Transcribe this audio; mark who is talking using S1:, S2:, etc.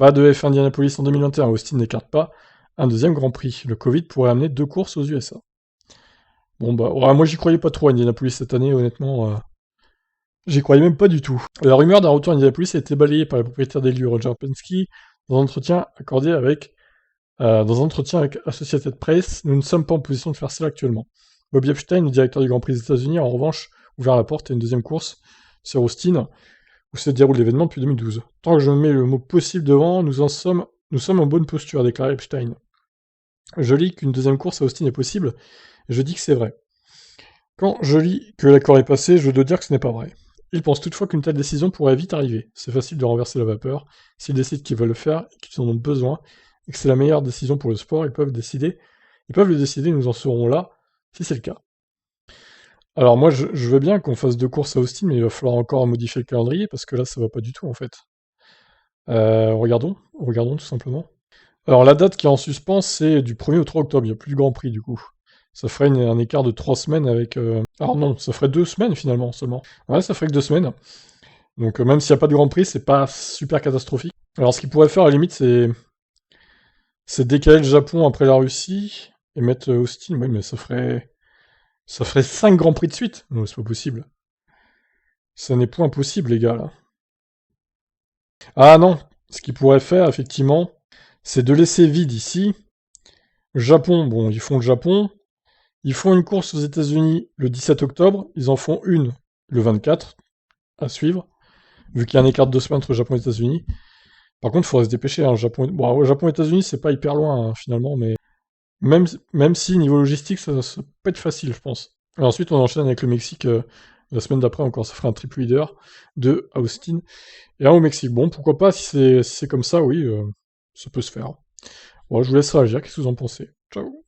S1: Pas de F1 Indianapolis en 2021, Austin n'écarte pas un deuxième Grand Prix. Le Covid pourrait amener 2 courses aux USA. Bon bah, ouais, moi j'y croyais pas trop à Indianapolis cette année, honnêtement. J'y croyais même pas du tout. La rumeur d'un retour à Indianapolis a été balayée par le propriétaire des lieux, Roger Penske, dans un entretien accordé avec Associated Press. Nous ne sommes pas en position de faire cela actuellement. Bobby Epstein, le directeur du Grand Prix des États-Unis, a en revanche ouvert la porte à une deuxième course sur Austin, où se déroule l'événement depuis 2012. Tant que je mets le mot possible devant, nous sommes en bonne posture, a déclaré Epstein. Je lis qu'une deuxième course à Austin est possible, et je dis que c'est vrai. Quand je lis que l'accord est passé, je dois dire que ce n'est pas vrai. Ils pensent toutefois qu'une telle décision pourrait vite arriver. C'est facile de renverser la vapeur. S'ils décident qu'ils veulent le faire et qu'ils en ont besoin, et que c'est la meilleure décision pour le sport, ils peuvent le décider, nous en serons là, si c'est le cas. Alors moi, je veux bien qu'on fasse 2 courses à Austin, mais il va falloir encore modifier le calendrier, parce que là, ça va pas du tout, en fait. Regardons tout simplement. Alors la date qui est en suspens, c'est du 1er au 3 octobre, il n'y a plus de Grand Prix, du coup. Ça ferait un écart de 3 semaines avec... Alors non, ça ferait 2 semaines, finalement, seulement. Ouais, ça ferait que 2 semaines. Donc même s'il n'y a pas de Grand Prix, c'est pas super catastrophique. Alors ce qu'ils pourraient faire, à la limite, c'est décaler le Japon après la Russie, et mettre Austin, oui, mais ça ferait 5 Grands Prix de suite. Non, c'est pas possible. Ça n'est point possible, les gars, là. Ah non, ce qu'ils pourraient faire, effectivement, c'est de laisser vide ici. Japon, bon, ils font le Japon. Ils font une course aux États-Unis le 17 octobre. Ils en font une le 24, à suivre, vu qu'il y a un écart de 2 semaines entre Japon et États-Unis. Par contre, il faudrait se dépêcher. Hein. Bon, Japon et États-Unis, c'est pas hyper loin, hein, finalement, mais même si, niveau logistique, ça peut être facile, je pense. Et ensuite, on enchaîne avec le Mexique. La semaine d'après, encore, ça ferait un triple leader de Austin. Et un au Mexique. Bon, pourquoi pas, si c'est comme ça, oui, ça peut se faire. Bon, je vous laisse réagir, qu'est-ce que vous en pensez? Ciao.